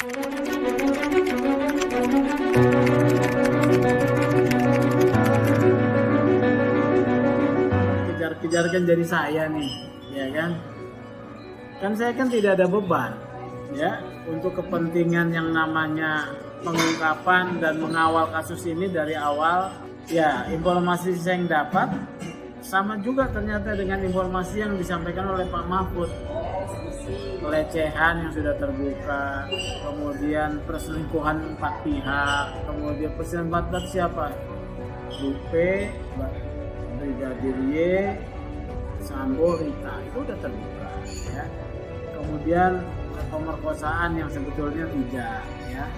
Kejar-kejarkan jadi saya nih, ya kan? Kan saya kan tidak ada beban, ya, untuk kepentingan yang namanya pengungkapan dan mengawal kasus ini dari awal. Ya, informasi saya yang dapat sama juga ternyata dengan informasi yang disampaikan oleh Pak Mahfud. Pelecehan yang sudah terbuka, kemudian perselingkuhan 4 pihak, kemudian perselingkuhan 4 siapa? Lupe, Brigadir Y, Sambo, Rita, itu udah terbuka, ya. Kemudian pemerkosaan yang sebetulnya tidak, ya.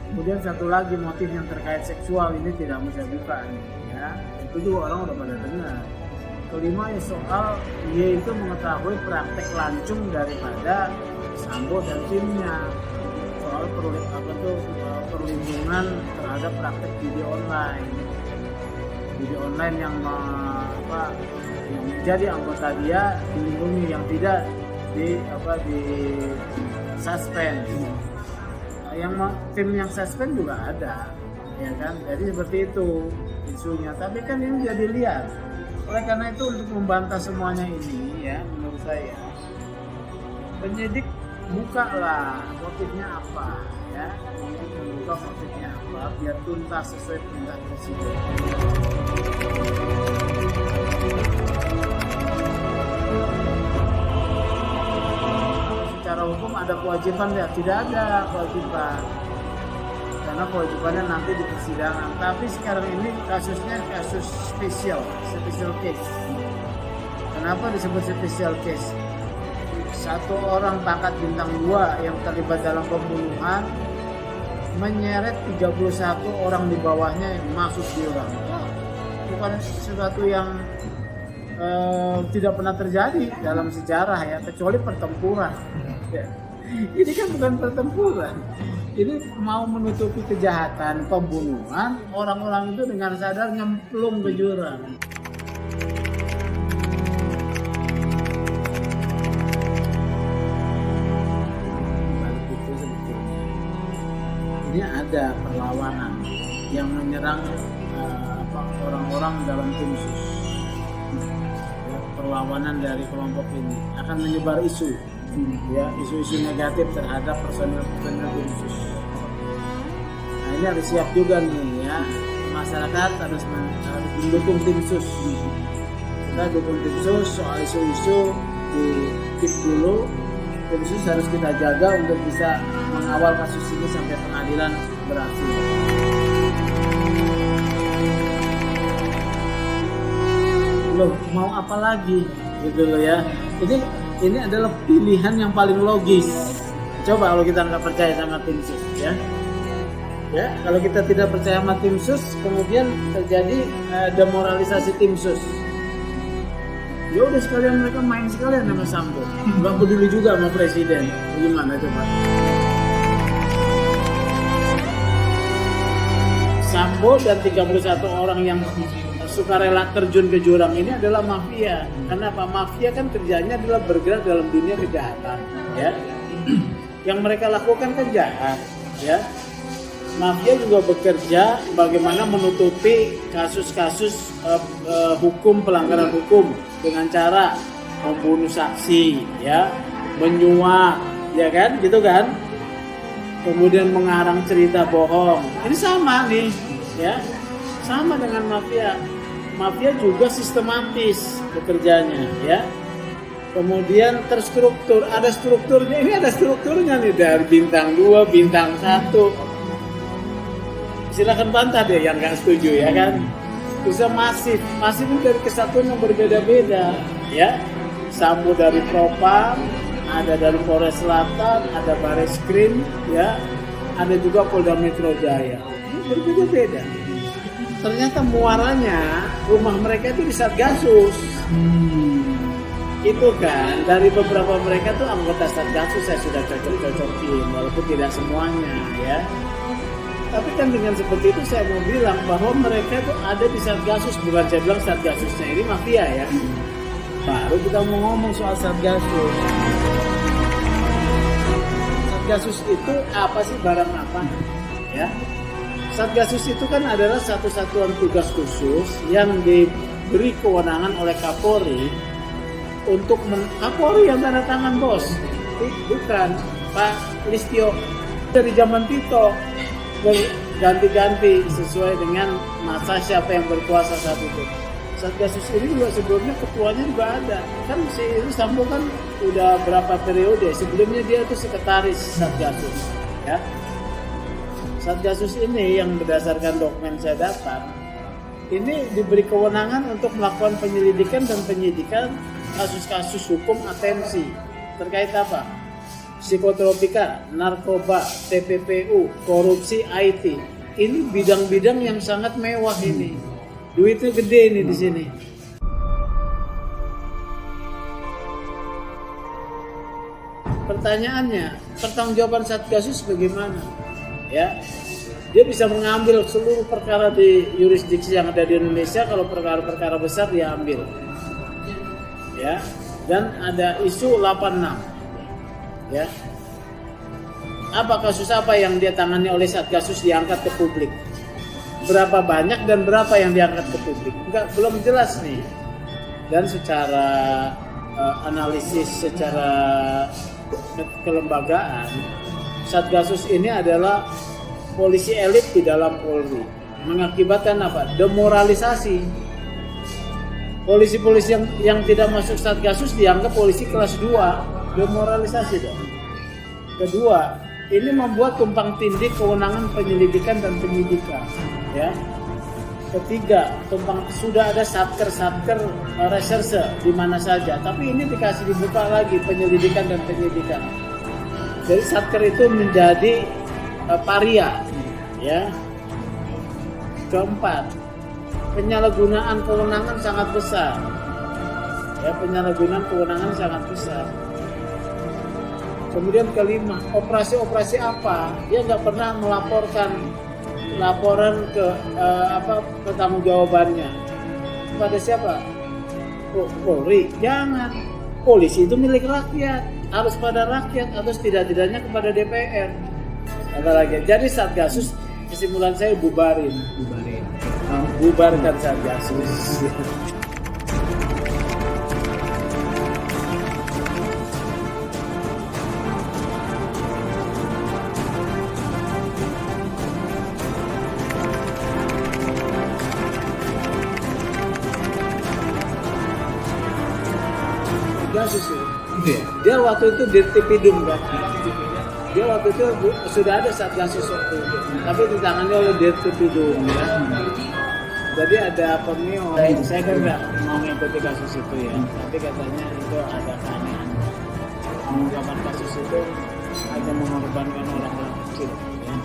Kemudian satu lagi motif yang terkait seksual ini tidak mau saya buka, ya. Itu juga orang udah pada dengar. Kelima ya soal Y itu mengetahui praktek lancung daripada Sambo dan timnya soal perlindungan terhadap praktek judi online. Judi online yang menjadi anggota dia dilindungi, yang tidak di suspend. Yang tim yang suspend juga ada, ya kan? Jadi seperti itu isunya. Tapi kan ini jadi liar. Oleh karena itu untuk membantah semuanya ini, ya, menurut saya penyidik bukalah motifnya apa, ya, membuka motifnya apa biar tuntas sesuai perintah presiden. Secara hukum ada kewajiban ya? Tidak ada kewajiban, karena kewajibannya nanti di persidangan. Tapi sekarang ini kasusnya kasus special case. Kenapa disebut special case? Satu orang pangkat bintang 2 yang terlibat dalam pembunuhan menyeret 31 orang di bawahnya yang masuk jurang. Bukan sesuatu yang tidak pernah terjadi dalam sejarah, ya, kecuali pertempuran. Ya. Ini kan bukan pertempuran. Ini mau menutupi kejahatan pembunuhan, orang-orang itu dengan sadar nyemplung ke jurang. Balik itu sebetulnya ini ada perlawanan yang menyerang orang-orang dalam tim sus. Ya, perlawanan dari kelompok ini akan menyebar isu. Ya, isu-isu negatif terhadap personil tim sus. Nah, ini harus siap juga nih, ya, masyarakat harus mendukung tim sus. Kita dukung tim sus, soal isu-isu di keep dulu. Tim sus harus kita jaga untuk bisa mengawal kasus ini sampai pengadilan berhasil. Loh, mau apa lagi gitu loh, ya. Ini adalah pilihan yang paling logis. Coba kalau kita nggak percaya sama tim sus, ya. Ya, kalau kita tidak percaya sama tim sus, kemudian terjadi demoralisasi tim sus. Ya udah sekalian mereka main sekalian sama Sambo. Nggak peduli juga sama presiden. Gimana coba? Sambo dan 31 orang yang sukarela terjun ke jurang ini adalah mafia. Kenapa? Mafia kan kerjanya adalah bergerak dalam dunia kejahatan, ya. Yang mereka lakukan kan jahat, ya. Mafia juga bekerja bagaimana menutupi kasus-kasus hukum, pelanggaran hukum dengan cara membunuh saksi, ya, menyuap, ya kan, gitu kan. Kemudian mengarang cerita bohong. Ini sama nih, ya. Sama dengan mafia. Mafia juga sistematis bekerjanya, ya. Kemudian terstruktur, ada strukturnya. Ini ada strukturnya nih dari bintang 2, bintang 1. Silakan bantah deh yang nggak setuju, ya kan. Bisa masif itu dari kesatuan yang berbeda-beda, ya. Sambo dari Propam, ada dari Polres Selatan, ada Bareskrim, ya. Ada juga Polda Metro Jaya. Ini berbeda-beda. Ternyata muaranya rumah mereka itu di Satgasus. Itu kan dari beberapa mereka tuh anggota Satgasus saya sudah cocok-cocokin, walaupun tidak semuanya, ya. Tapi kan dengan seperti itu saya mau bilang bahwa mereka tuh ada di Satgasus, bukan saya bilang Satgasusnya ini mafia, ya. Baru kita mau ngomong soal Satgasus. Satgasus itu apa sih, barang apa? Ya. Satgasus itu kan adalah satu satuan tugas khusus yang diberi kewenangan oleh Kapolri untuk Kapolri yang tanda tangan, bos. Bukan Pak Listio. Dari zaman Tito berganti-ganti sesuai dengan masa siapa yang berkuasa saat itu. Satgasus ini juga sebelumnya ketuanya juga ada. Kan si Sambo kan udah berapa periode, sebelumnya dia itu sekretaris Satgasus, ya. Satgasus ini yang berdasarkan dokumen saya dapat, ini diberi kewenangan untuk melakukan penyelidikan dan penyidikan kasus-kasus hukum atensi terkait apa? Psikotropika, narkoba, TPPU, korupsi, IT. Ini bidang-bidang yang sangat mewah ini. Duitnya gede ini di sini. Pertanyaannya, pertanggungjawaban Satgasus bagaimana? Ya, dia bisa mengambil seluruh perkara di yurisdiksi yang ada di Indonesia. Kalau perkara-perkara besar dia ambil. Ya, dan ada isu 86. Ya, apa kasus apa yang dia tangani oleh Satgasus diangkat ke publik? Berapa banyak dan berapa yang diangkat ke publik? Belum jelas nih. Dan secara analisis, secara kelembagaan, Satgasus ini adalah polisi elit di dalam Polri. Mengakibatkan apa? Demoralisasi. Polisi-polisi yang tidak masuk Satgasus dianggap polisi kelas 2. Demoralisasi dong. Kedua, ini membuat tumpang tindih kewenangan penyelidikan dan penyidikan. Ya. Ketiga, sudah ada satker reserse di mana saja, tapi ini dikasih dibuka lagi penyelidikan dan penyidikan. Jadi satker itu menjadi paria, ya. Keempat, penyalahgunaan kewenangan sangat besar. Ya, penyalahgunaan kewenangan sangat besar. Kemudian kelima, operasi-operasi apa? Dia nggak pernah melaporkan laporan ke pertanggungjawabannya kepada siapa? Polri. Jangan. Polisi itu milik rakyat, harus pada rakyat atau setidak-tidaknya kepada DPR. Ada lagi. Jadi Satgasus, kesimpulan saya bubarkan Satgasus. Satgasus ya. Dia waktu itu Dirtipidum kan. Dia waktu itu sudah ada Satgasus waktu itu, tapi ditangani oleh Dirtipidum ya. Jadi ada Pemio. Saya kan nggak mau mengikuti kasus itu ya, tapi katanya itu ada keanehan. Pengungkapan kasus itu hanya mengorbankan orang-orang kecil ya.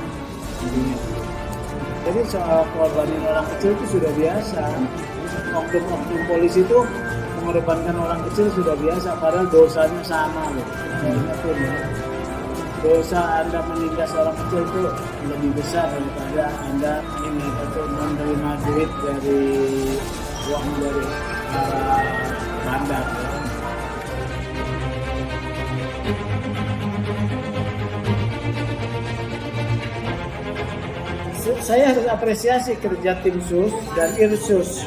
Jadi soal korbanin orang kecil itu sudah biasa. Oknum polisi itu mengorbankan orang kecil sudah biasa, padahal dosanya sama loh. Dosa Anda menindas orang kecil itu lebih besar daripada Anda menerima duit dari uang dari bandar. Saya harus apresiasi kerja tim sus dan Irsus.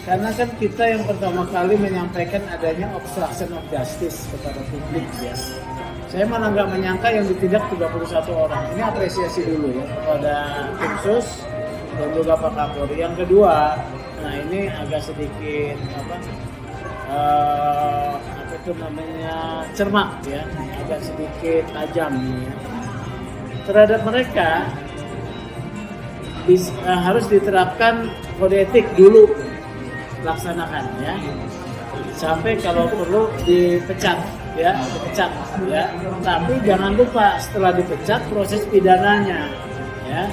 Karena kan kita yang pertama kali menyampaikan adanya obstruction of justice kepada publik ya. Saya malah nggak menyangka yang ditindak 31 orang. Ini apresiasi dulu ya kepada tim sus dan juga Pak Kapolri. Yang kedua, nah ini agak sedikit cermat ya, agak sedikit tajam ya. Terhadap mereka harus diterapkan kode etik dulu, laksanakan ya, sampai kalau perlu dipecat ya. Tapi jangan lupa setelah dipecat proses pidananya ya.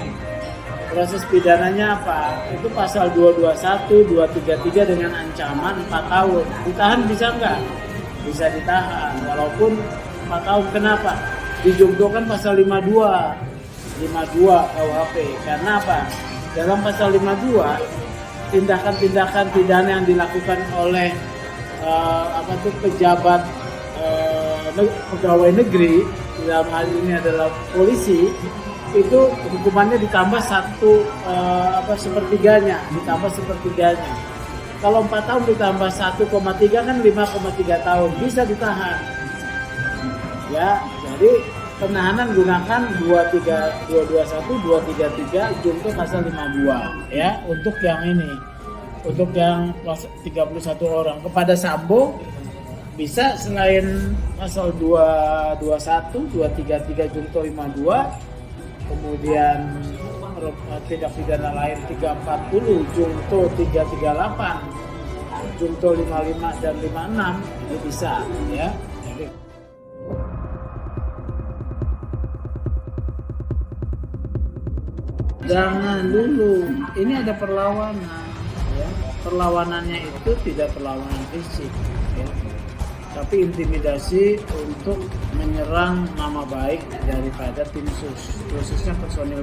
Proses pidananya apa? Itu pasal 221, 233 dengan ancaman 4 tahun. Ditahan bisa nggak? Bisa ditahan walaupun 4 tahun. Kenapa? Dijungtokan pasal 52 KUHP. Karena apa? Dalam pasal 52 tindakan-tindakan pidana yang dilakukan oleh pejabat pegawai negeri dalam hal ini adalah polisi, itu hukumannya ditambah sepertiganya, Kalau 4 tahun ditambah 1,3 kan 5,3 tahun, bisa ditahan. Ya, jadi penahanan gunakan 221, 233 junto pasal 52 ya untuk yang ini. Untuk yang 31 orang kepada Sambo bisa selain pasal 221, 233 junto 52, kemudian tindak pidana lain 340 junto 338, junto 55 dan 56 itu bisa ya. Jadi jangan dulu, ini ada perlawanan ya. Perlawanannya itu tidak perlawanan fisik ya, tapi intimidasi untuk menyerang nama baik daripada tim sus, khususnya personil.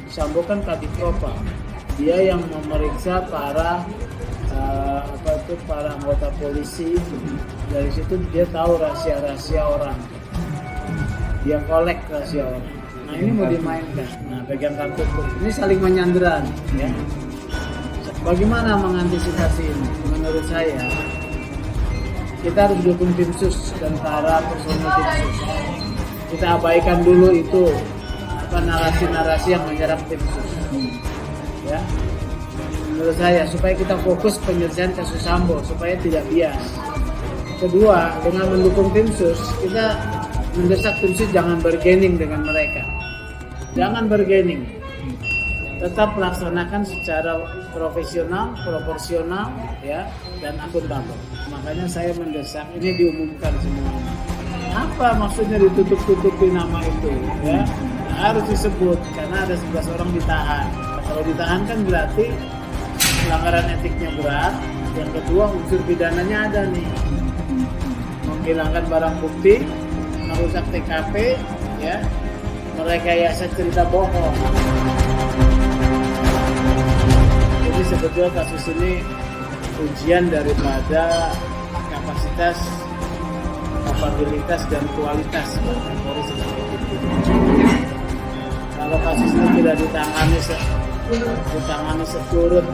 Sambo kan Kadifropa, dia yang memeriksa para para anggota polisi. Dari situ dia tahu rahasia orang, dia kolek rahasia orang. Nah ini mau dimainkan, pegang kartu ini saling menyanderan ya. Bagaimana mengantisipasi ini? Menurut saya kita harus dukung tim sus dan para personil tim sus. Kita abaikan dulu itu narasi-narasi yang menyerang tim sus ya. Menurut saya supaya kita fokus penyelesaian kasus Sambo supaya tidak bias. Kedua, dengan mendukung tim sus, kita mendesak tim sus jangan bergening dengan mereka. Jangan bergening, tetap laksanakan secara profesional, proporsional, ya, dan akuntabel. Makanya saya mendesak ini diumumkan semua. Apa maksudnya ditutup-tutupi nama itu? Ya, harus disebut karena ada 11 orang ditahan. Kalau ditahan kan berarti pelanggaran etiknya berat. Yang kedua unsur pidananya ada nih, menghilangkan barang bukti, merusak TKP, ya. Merekayasa cerita bohong. Jadi sebetulnya kasus ini ujian daripada kapasitas, kapabilitas dan kualitas Polri sebagai tim. Kalau kasus ini tidak ditangani seturut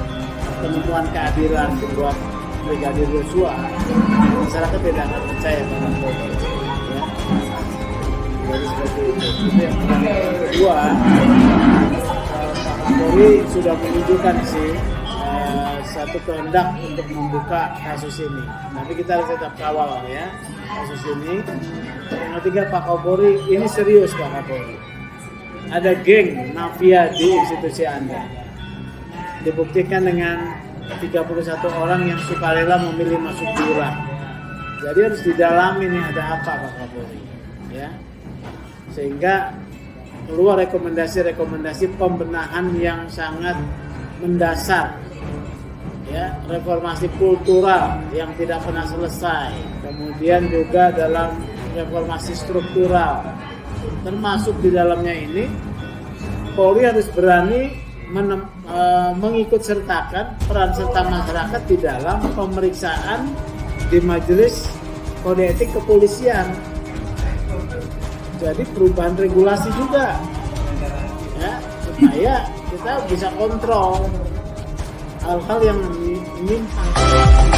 penemuan keadilan buat Brigadir Yosua, masyarakat tidak akan percaya pada Polri. Jadi seperti itu. Yang kedua, Polri sudah menunjukkan satu kehendak untuk membuka kasus ini. Tapi kita harus tetap kawal ya kasus ini. Yang ketiga, Pak Kapolri ini serius Pak Kapolri. Ada geng mafia di institusi Anda. Dibuktikan dengan 31 orang yang sukarela memilih masuk jurang. Jadi harus didalami nih ada apa Pak Kapolri. Ya. Sehingga keluar rekomendasi pembenahan yang sangat mendasar ya, reformasi kultural yang tidak pernah selesai, kemudian juga dalam reformasi struktural, termasuk di dalamnya ini Polri harus berani mengikut sertakan peran serta masyarakat di dalam pemeriksaan di majelis kode etik kepolisian. Jadi perubahan regulasi juga ya, supaya kita bisa kontrol hal-hal yang menyimpang.